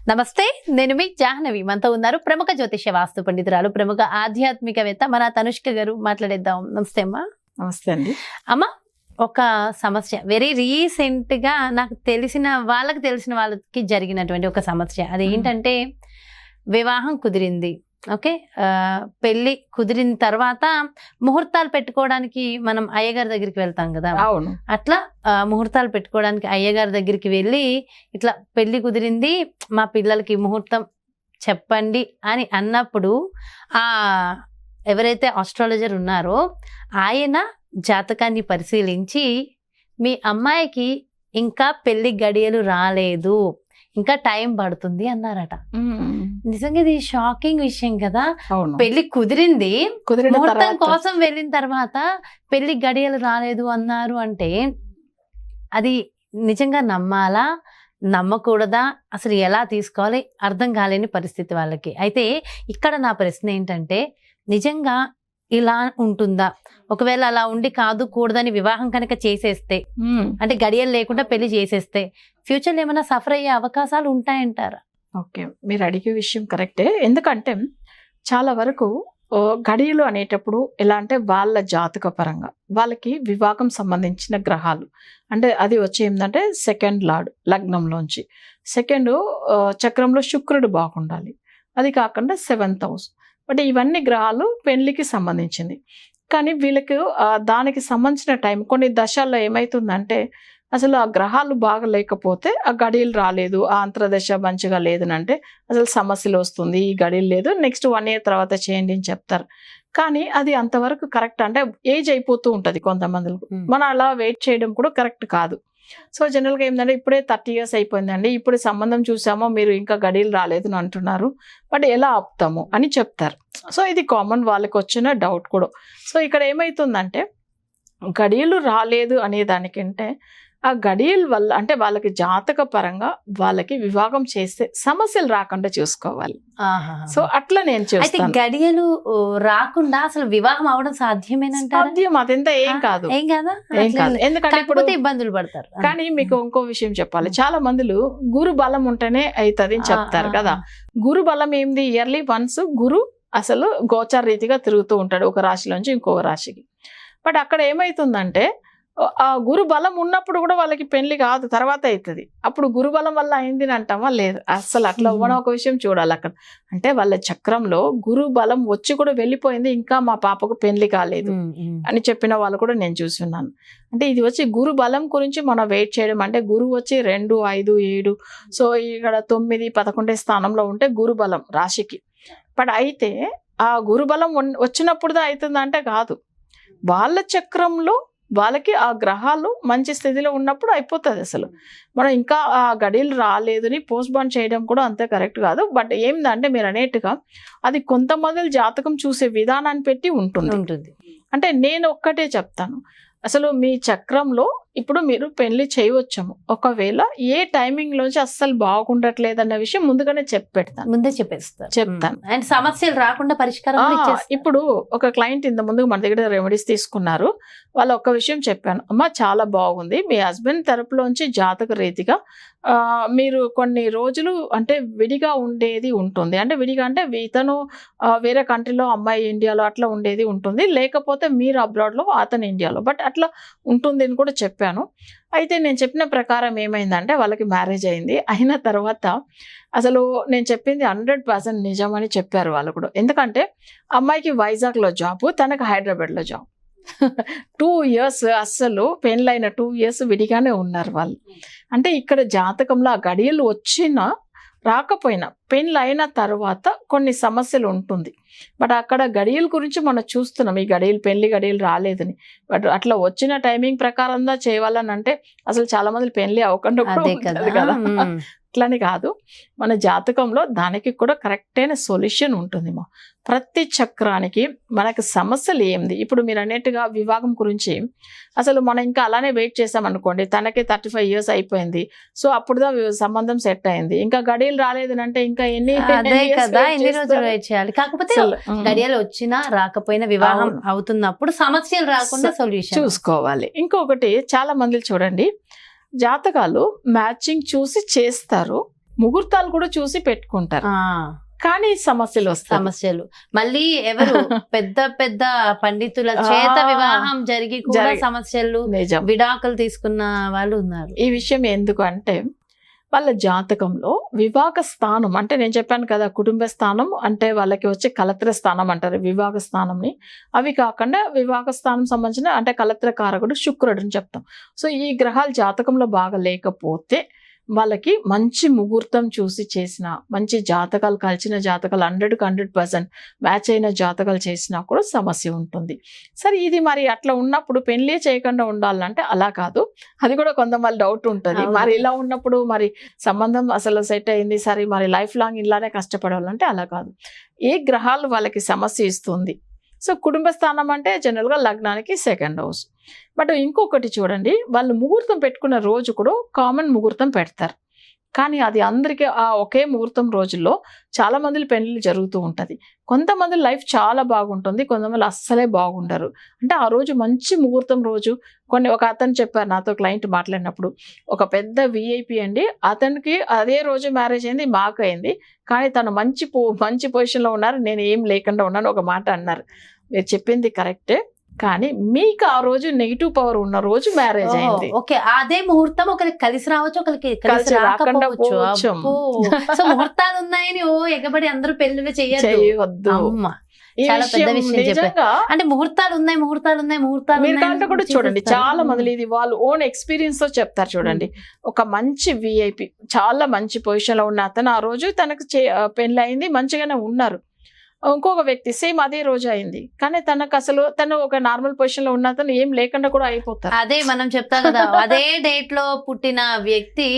నమస్తే, నేను మీ జాహ్నవి. మనతో ఉన్నారు ప్రముఖ జ్యోతిష్య వాస్తు పండితురాలు, ప్రముఖ ఆధ్యాత్మికవేత్త మన తనుష్క గారు. మాట్లాడేద్దాం. నమస్తే అమ్మా. నమస్తే అండి. అమ్మ, ఒక సమస్య వెరీ రీసెంట్ గా నాకు తెలిసిన వాళ్ళకి జరిగినటువంటి ఒక సమస్య. అదేంటంటే వివాహం కుదిరింది. ఓకే, పెళ్లి కుదిరిన తర్వాత ముహూర్తాలు పెట్టుకోవడానికి మనం అయ్యగారి దగ్గరికి వెళ్తాం కదా. అవును. అట్లా ముహూర్తాలు పెట్టుకోవడానికి అయ్యగారి దగ్గరికి వెళ్ళి ఇట్లా పెళ్లి కుదిరింది, మా పిల్లలకి ముహూర్తం చెప్పండి అని అన్నప్పుడు ఆ ఎవరైతే ఆస్ట్రాలజర్ ఉన్నారో ఆయన జాతకాన్ని పరిశీలించి మీ అమ్మాయికి ఇంకా పెళ్లి గడియలు రాలేదు, ఇంకా టైం పడుతుంది అన్నారట. నిజంగా ఇది షాకింగ్ విషయం కదా. పెళ్లి కుదిరింది, ముహూర్తం కోసం వెళ్ళిన తర్వాత పెళ్లి గడియలు రాలేదు అన్నారు అంటే అది నిజంగా నమ్మాలా, నమ్మకూడదా, అసలు ఎలా తీసుకోవాలి అర్థం కాలేని పరిస్థితి వాళ్ళకి. అయితే ఇక్కడ నా ప్రశ్న ఏంటంటే, నిజంగా ఇలా ఉంటుందా? ఒకవేళ అలా ఉండి కాదు కూడదని వివాహం కనుక చేసేస్తే, అంటే గడియలు లేకుండా పెళ్లి చేసేస్తే ఫ్యూచర్ లో ఏమైనా సఫర్ అయ్యే అవకాశాలు ఉంటాయంటారా? ఓకే, మీరు అడిగే విషయం కరెక్టే. ఎందుకంటే చాలా వరకు గడియలు అనేటప్పుడు ఎలా అంటే వాళ్ళ జాతక పరంగా వాళ్ళకి వివాహం సంబంధించిన గ్రహాలు అంటే అది వచ్చి ఏంటంటే సెకండ్ లార్డ్ లగ్నంలోంచి, సెకండ్ చక్రంలో శుక్రుడు బాగుండాలి, అది కాకుండా 7th హౌస్. బట్ ఇవన్నీ గ్రహాలు పెళ్లికి సంబంధించింది. కానీ వీళ్ళకి దానికి సంబంధించిన టైం కొన్ని దశల్లో ఏమవుతుందంటే అసలు ఆ గ్రహాలు బాగా లేకపోతే ఆ గడియలు రాలేదు, ఆ అంతర్దశ మంచిగా లేదనంటే అసలు సమస్యలు వస్తుంది, ఈ గడియలు లేదు, నెక్స్ట్ 1 year తర్వాత చేయండి అని చెప్తారు. కానీ అది అంతవరకు కరెక్ట్ అంటే ఏజ్ అయిపోతూ ఉంటుంది కొంతమందికి. మనం అలా వెయిట్ చేయడం కూడా కరెక్ట్ కాదు. సో జనరల్గా ఏంటంటే ఇప్పుడే 30 years అయిపోయిందండి, ఇప్పుడు సంబంధం చూసామో మీరు ఇంకా గడియలు రాలేదు అని అంటున్నారు, బట్ ఎలా ఆపుతాము అని చెప్తారు. సో ఇది కామన్ వాళ్ళకి వచ్చిన డౌట్ కూడా. సో ఇక్కడ ఏమవుతుందంటే గడియలు రాలేదు అనే దానికంటే ఆ గడియల వల్ల అంటే వాళ్ళకి జాతక పరంగా వాళ్ళకి వివాహం చేస్తే సమస్యలు రాకుండా చూసుకోవాలి. సో అట్లా నేను చూస్తాను. గడియలు రాకుండా అసలు వివాహం అవడం సాధ్యమేనంటే సాధ్యం, అదంతా ఏం కాదు. ఎందుకంటే ఇప్పుడు ఇబ్బందులు పడతారు. కానీ మీకు ఇంకో విషయం చెప్పాలి, చాలా మందులు గురు బలం ఉంటేనే అవుతుంది అని చెప్తారు కదా. గురు బలం ఏంది? ఇయర్లీ వన్స్ గురు అసలు గోచార రీతిగా తిరుగుతూ ఉంటాడు ఒక రాశిలోంచి ఇంకొక రాశికి. బట్ అక్కడ ఏమైతుందంటే ఆ గురు బలం ఉన్నప్పుడు కూడా వాళ్ళకి పెళ్లి కాదు, తర్వాత అవుతుంది. అప్పుడు గురు బలం వల్ల అయింది అని అంటామా? లేదు, అసలు అట్లా మనం ఒక విషయం చూడాలి అక్కడ. అంటే వాళ్ళ చక్రంలో గురు బలం వచ్చి కూడా వెళ్ళిపోయింది, ఇంకా మా పాపకు పెళ్లి కాలేదు అని చెప్పిన వాళ్ళు కూడా నేను చూస్తున్నాను. అంటే ఇది వచ్చి గురు బలం గురించి మనం వెయిట్ చేయడం అంటే గురువు వచ్చి 2, 5, 7, సో ఇక్కడ 9, 11 స్థానంలో ఉంటే గురు బలం రాశికి. బట్ అయితే ఆ గురు బలం వచ్చినప్పుడుదా అవుతుందంటే కాదు, వాళ్ళ చక్రంలో వాళ్ళకి ఆ గ్రహాలు మంచి స్థితిలో ఉన్నప్పుడు అయిపోతుంది. అసలు మనం ఇంకా ఆ గడియలు రాలేదని పోస్ట్ పోన్ చేయడం కూడా అంతే కరెక్ట్ కాదు. బట్ ఏంటంటే మీరు అనేట్టుగా అది కొంతమంది జాతకం చూసే విధానాన్ని పెట్టి ఉంటుంది. అంటే నేను ఒక్కటే చెప్తాను, అసలు మీ చక్రంలో ఇప్పుడు మీరు పెళ్లి చేయవచ్చాము, ఒకవేళ ఏ టైమింగ్ లోంచి అస్సలు బాగుండట్లేదు అన్న విషయం ముందే చెప్తాను. అండ్ సమస్యలు రాకుండా పరిష్కారం. ఇప్పుడు ఒక క్లయింట్ ఇంత ముందు మన దగ్గర రెమెడీస్ తీసుకున్నారు, వాళ్ళు ఒక్క విషయం చెప్పాను, అమ్మ చాలా బాగుంది, మీ హస్బెండ్ తరపులోంచి జాతక రీతిగా మీరు కొన్ని రోజులు అంటే విడిగా ఉండేది ఉంటుంది. అంటే విడిగా అంటే ఇతను వేరే కంట్రీలో, అమ్మాయి ఇండియాలో అట్లా ఉండేది ఉంటుంది, లేకపోతే మీరు అబ్రాడ్లో అతను ఇండియాలో, బట్ అట్లా ఉంటుంది అని కూడా చెప్పాను. అయితే నేను చెప్పిన ప్రకారం ఏమైందంటే వాళ్ళకి మ్యారేజ్ అయింది. అయిన తర్వాత అసలు నేను చెప్పింది 100% నిజం అని చెప్పారు వాళ్ళు కూడా. ఎందుకంటే అమ్మాయికి వైజాగ్లో జాబ్, తనకు హైదరాబాద్లో జాబ్. 2 years అస్సలు పెళ్ళైన 2 years విడిగానే ఉన్నారు వాళ్ళు. అంటే ఇక్కడ జాతకంలో ఆ గడియలు వచ్చినా రాకపోయినా పెళ్ళి అయిన తర్వాత కొన్ని సమస్యలు ఉంటుంది. బట్ అక్కడ గడియల గురించి మనం చూస్తున్నాం, ఈ పెళ్లి గడియలు రాలేదని. బట్ అట్లా వచ్చిన టైమింగ్ ప్రకారంగా చేయాలని అంటే అసలు చాలా మంది పెళ్లి అవ్వకుండా కదా. అట్లని కాదు, మన జాతకంలో దానికి కూడా కరెక్ట్ అయిన సొల్యూషన్ ఉంటుంది. ప్రతి చక్రానికి మనకు సమస్యలు ఏంది. ఇప్పుడు మీరు అన్నట్టుగా వివాహం గురించి అసలు మనం ఇంకా అలానే వెయిట్ చేసామనుకోండి, తనకి 35 years అయిపోయింది, సో అప్పుడుదా సంబంధం సెట్ అయింది, ఇంకా గడియలు రాలేదు అంటే ఇంకా ఎన్ని రోజులు వెయిట్ చేయాలి. కాకపోతే గడియలు వచ్చినా రాకపోయినా వివాహం అవుతున్నప్పుడు సమస్యలు రాకుండా సొల్యూషన్ చూసుకోవాలి. ఇంకొకటి చాలా మంది చూడండి, జాతకాలు మ్యాచింగ్ చూసి చేస్తారు, ముహూర్తాలు కూడా చూసి పెట్టుకుంటారు, కానీ సమస్యలు వస్తాయి. సమస్యలు మళ్ళీ ఎవరు పెద్ద పెద్ద పండితుల చేత వివాహం జరిగి కూడా సమస్యలు, నిజం. విడాకులు తీసుకున్న వాళ్ళు ఉన్నారు. ఈ విషయం ఎందుకు అంటే వాళ్ళ జాతకంలో వివాహ స్థానం, అంటే నేను చెప్పాను కదా కుటుంబ స్థానం అంటే వాళ్ళకి వచ్చే కలత్ర స్థానం అంటారు వివాహ స్థానంని. అవి కాకుండా వివాహ స్థానం సంబంధించిన అంటే కలత్ర కారకుడు శుక్రుడు అని చెప్తాం. సో ఈ గ్రహాలు జాతకంలో బాగా లేకపోతే వాళ్ళకి మంచి ముహూర్తం చూసి చేసిన, మంచి జాతకాలు కలిసిన జాతకాలు 100% మ్యాచ్ అయిన జాతకాలు చేసినా కూడా సమస్య ఉంటుంది. సరే ఇది మరి అట్లా ఉన్నప్పుడు పెళ్లి చేయకుండా ఉండాలంటే అలా కాదు, అది కూడా కొంతమంది డౌట్ ఉంటుంది. మరి ఇలా ఉన్నప్పుడు మరి సంబంధం అసలు సెట్ అయింది, సరే మరి లైఫ్ లాంగ్ ఇలానే కష్టపడాలంటే అలా కాదు. ఏ గ్రహాలు వాళ్ళకి సమస్య ఇస్తుంది? సో కుటుంబ స్థానం అంటే జనరల్గా లగ్నానికి 2nd హౌస్. బట్ ఇంకొకటి చూడండి, వాళ్ళు ముహూర్తం పెట్టుకున్న రోజు కూడా కామన్ ముహూర్తం పెడతారు, కానీ అది అందరికీ ఆ ఒకే ముహూర్తం రోజుల్లో చాలా మంది పెళ్లి జరుగుతూ ఉంటుంది. కొంతమంది లైఫ్ చాలా బాగుంటుంది, కొంతమంది అస్సలే బాగుండరు. అంటే ఆ రోజు మంచి ముహూర్తం రోజు ఒక అతను చెప్పారు నాతో, క్లయింట్ మాట్లాడినప్పుడు, ఒక పెద్ద విఐపి అండి, అతనికి అదే రోజు మ్యారేజ్ అయింది, మాకు అయింది, కానీ తను మంచి పొజిషన్లో ఉన్నారు, నేను ఏం లేకుండా ఉన్నాను ఒక మాట అన్నారు. మీరు చెప్పింది కరెక్టే, కానీ మీకు ఆ రోజు నెగిటివ్ పవర్ ఉన్న రోజు మ్యారేజ్ అయింది. ఓకే, అదే ముహూర్తం ఒకరికి కలిసి రావచ్చు, ఒకరికి కలిసి రాకుండా పోవచ్చు. సో ముహూర్తాలు ఉన్నాయని ఎగబడి అందరూ పెళ్లిళ్ళు చేయొద్దు. చాలా పెద్ద విషయం చెప్పారు. అంటే ముహూర్తాలు ఉన్నాయి కూడా చూడండి, చాలా మంది ఇది వాళ్ళు ఓన్ ఎక్స్పీరియన్స్ తో చెప్తారు. చూడండి, ఒక మంచి విఐపి చాలా మంచి పొజిషన్ లో ఉన్న అతను ఆ రోజు తనకు పెళ్లి అయింది, మంచిగానే ఉన్నారు. ఇంకొక వ్యక్తి సేమ్ అదే రోజు అయింది, కానీ తనకు అసలు తను ఒక నార్మల్ పొజిషన్ లో ఉన్న అతను ఏం లేకుండా కూడా అయిపోతారు. అదే మనం చెప్తాం కదా, అదే డేట్ లో పుట్టిన వ్యక్తి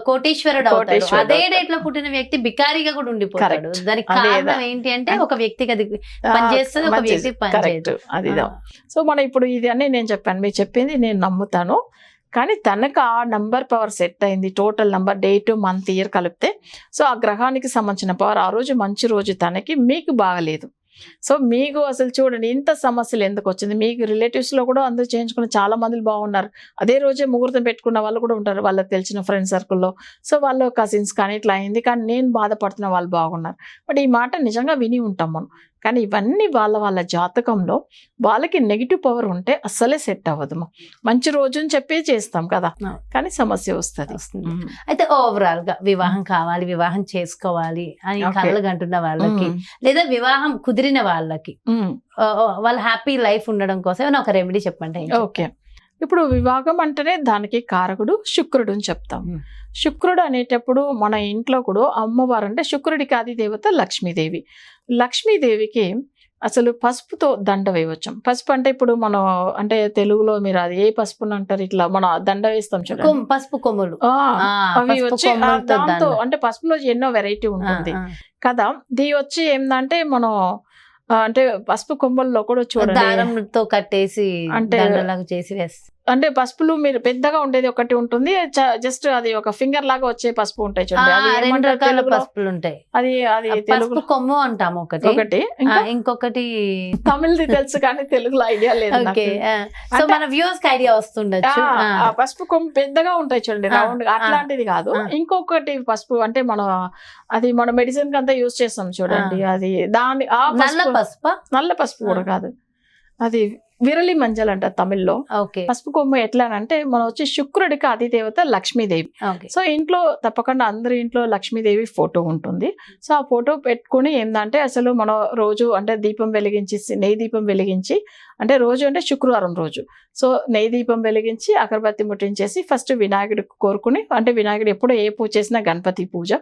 కోటీశ్వరుడు అవుతాడు, అదే డేట్ లో పుట్టిన వ్యక్తి బికారిగా కూడా ఉండిపోతాడు. దానికి కారణం ఏంటి అంటే ఒక వ్యక్తికి అది పనిచేస్తుంది, ఒక వ్యక్తి పనిచేయదు. అది సో మనం ఇప్పుడు ఇది అని నేను చెప్పాను, మీరు చెప్పింది నేను నమ్ముతాను, కానీ తనకు ఆ నంబర్ పవర్ సెట్ అయింది, total number date month year కలిపితే. సో ఆ గ్రహానికి సంబంధించిన పవర్ ఆ రోజు మంచి రోజు తనకి, మీకు బాగలేదు. సో మీకు అసలు చూడండి ఇంత సమస్యలు ఎందుకు వచ్చింది. మీకు రిలేటివ్స్ లో కూడా అందరూ చేయించుకున్న చాలా మంది బాగున్నారు, అదే రోజే ముహూర్తం పెట్టుకున్న వాళ్ళు కూడా ఉంటారు వాళ్ళకి తెలిసిన ఫ్రెండ్ సర్కిల్లో. సో వాళ్ళు కజిన్స్ కానీ ఇట్లా అయింది, కానీ నేను బాధపడుతున్న వాళ్ళు బాగున్నారు. బట్ ఈ మాట నిజంగా విని ఉంటాం మనం, కానీ ఇవన్నీ వాళ్ళ జాతకంలో వాళ్ళకి నెగిటివ్ పవర్ ఉంటే అస్సలే సెట్ అవ్వదు. మంచి రోజు అని చెప్పి చేస్తాం కదా, కానీ సమస్య వస్తుంది. అయితే ఓవరాల్ గా వివాహం కావాలి, వివాహం చేసుకోవాలి అని కళ్ళగంటున్న వాళ్ళకి, లేదా వివాహం కుదిరిన వాళ్ళకి, వాళ్ళ హ్యాపీ లైఫ్ ఉండడం కోసం ఏమైనా ఒక రెమెడీ చెప్పండి. ఓకే, ఇప్పుడు వివాహం అంటేనే దానికి కారకుడు శుక్రుడు అని చెప్తాం. శుక్రుడు అనేటప్పుడు మన ఇంట్లో కూడా అమ్మవారు అంటే శుక్రుడికి ఆది దేవత లక్ష్మీదేవి. లక్ష్మీదేవికి అసలు పసుపుతో దండ వేయవచ్చు. పసుపు అంటే ఇప్పుడు మనం అంటే తెలుగులో మీరు అది ఏ పసుపు అంటారు, ఇట్లా మనం దండ వేస్తాం చూడండి, పసుపు కొమ్ములు అవి వచ్చి దాంతో అంటే పసుపులో ఎన్నో వెరైటీ ఉంటుంది కదా. దీ వచ్చి ఏంటంటే మనం అంటే పసుపు కొమ్మల్లో కూడా చూడండి దారంతో కట్టేసి అంటే చేసి వేస్తాం. అంటే పసుపులు మీరు పెద్దగా ఉండేది ఒకటి ఉంటుంది, జస్ట్ అది ఒక ఫింగర్ లాగా వచ్చే పసుపు ఉంటాయి చూడండి, 2 రకాల పసుపులు ఉంటాయి. అది పసుపు కొమ్ము అంటాము ఒకటి, ఇంకొకటి తమిళది తెలుసు కానీ తెలుగులో ఐడియా లేదు. సో మన వ్యూస్ కి ఐడియా వస్తుండొచ్చు. పసుపు కొమ్ము పెద్దగా ఉంటాయి చూడండి రౌండ్, అట్లాంటిది కాదు. ఇంకొకటి పసుపు అంటే అది మన మెడిసిన్ కి అంతా యూజ్ చేస్తాం చూడండి, అది దాని నల్ల పసుపు కూడా కాదు, అది విరలి మంజల్ అంటారు తమిళ్లో. పసుపు కొమ్ము ఎట్లా అంటే మనం వచ్చి శుక్రుడికి ఆది దేవత లక్ష్మీదేవి. సో ఇంట్లో తప్పకుండా అందరి ఇంట్లో లక్ష్మీదేవి ఫోటో ఉంటుంది. సో ఆ ఫోటో పెట్టుకుని ఏంటంటే అసలు మనం రోజు అంటే దీపం వెలిగించి, నెయ్యి దీపం వెలిగించి, అంటే రోజు అంటే శుక్రవారం రోజు సో నెయ్యి దీపం వెలిగించి అగరబత్తి ముట్టించేసి ఫస్ట్ వినాయకుడికి కోరుకుని, అంటే వినాయకుడు ఎప్పుడు ఏ పూజ చేసినా గణపతి పూజ.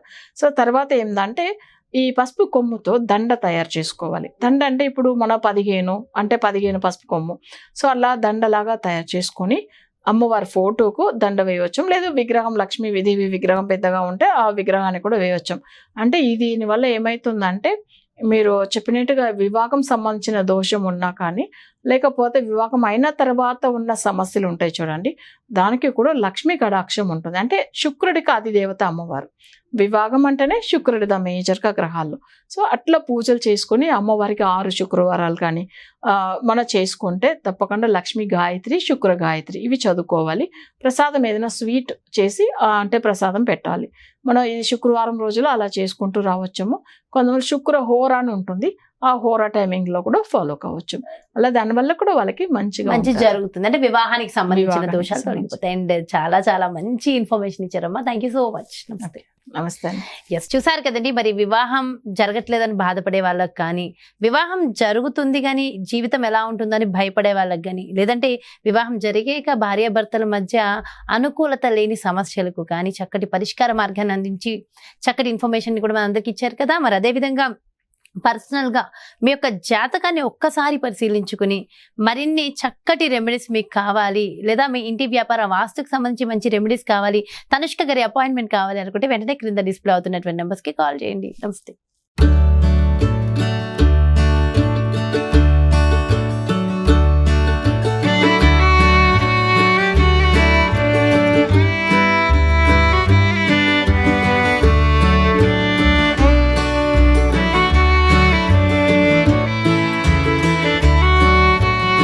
సో తర్వాత ఏంటంటే ఈ పసుపు కొమ్ముతో దండ తయారు చేసుకోవాలి. దండ అంటే ఇప్పుడు మన 15 పసుపు కొమ్ము, సో అలా దండలాగా తయారు చేసుకొని అమ్మవారి ఫోటోకు దండ వేయవచ్చు. లేదు విగ్రహం లక్ష్మీదేవి విగ్రహం పెద్దగా ఉంటే ఆ విగ్రహాన్ని కూడా వేయవచ్చు. అంటే దీనివల్ల ఏమవుతుందంటే మీరు చెప్పినట్టుగా వివాహం సంబంధించిన దోషం ఉన్నా కానీ లేకపోతే వివాహం అయిన తర్వాత ఉన్న సమస్యలు ఉంటాయి చూడండి, దానికి కూడా లక్ష్మీ కటాక్షం ఉంటుంది. అంటే శుక్రుడికి అధిదేవత అమ్మవారు. వివాహం అంటేనే శుక్రుడిదా మేజర్గా గ్రహాల్లో. సో అట్లా పూజలు చేసుకొని అమ్మవారికి 6 శుక్రవారాలు కానీ మనం చేసుకుంటే తప్పకుండా లక్ష్మీ గాయత్రి, శుక్ర గాయత్రి ఇవి చదువుకోవాలి. ప్రసాదం ఏదైనా స్వీట్ చేసి అంటే ప్రసాదం పెట్టాలి. మనం ఈ శుక్రవారం రోజులు అలా చేసుకుంటూ రావచ్చాము. కొంతమంది శుక్ర హోర అని ఉంటుంది, ఆ హోరా టైమింగ్ లో కూడా ఫాలో కావచ్చు. అలా దానివల్ల కూడా వాళ్ళకి మంచి జరుగుతుంది. అంటే వివాహానికి సంబంధించిన వివాహానికి దోషాలు సంబంధించి. తొలగిపోతాయి. అండ్ చాలా చాలా మంచి ఇన్ఫర్మేషన్ ఇచ్చారమ్మా. Thank you so much. నమస్తే. నమస్తే అండి. ఎస్, చూసారు కదండి. మరి వివాహం జరగట్లేదని బాధపడే వాళ్ళకి కానీ, వివాహం జరుగుతుంది కానీ జీవితం ఎలా ఉంటుందని భయపడే వాళ్ళకి కానీ, లేదంటే వివాహం జరిగాక భార్యాభర్తల మధ్య అనుకూలత లేని సమస్యలకు కానీ చక్కటి పరిష్కార మార్గాన్ని అందించి చక్కటి ఇన్ఫర్మేషన్ కూడా మనందరికి ఇచ్చారు కదా. మరి అదేవిధంగా పర్సనల్ గా మీ యొక్క జాతకాన్ని ఒక్కసారి పరిశీలించుకుని మరిన్ని చక్కటి రెమెడీస్ మీకు కావాలి, లేదా మీ ఇంటి వ్యాపార వాస్తుకు సంబంధించి మంచి రెమెడీస్ కావాలి, తనుష్క గారి అపాయింట్మెంట్ కావాలి అనుకుంటే వెంటనే క్రింద డిస్ప్లే అవుతున్నటువంటి నెంబర్స్ కి కాల్ చేయండి. నమస్తే.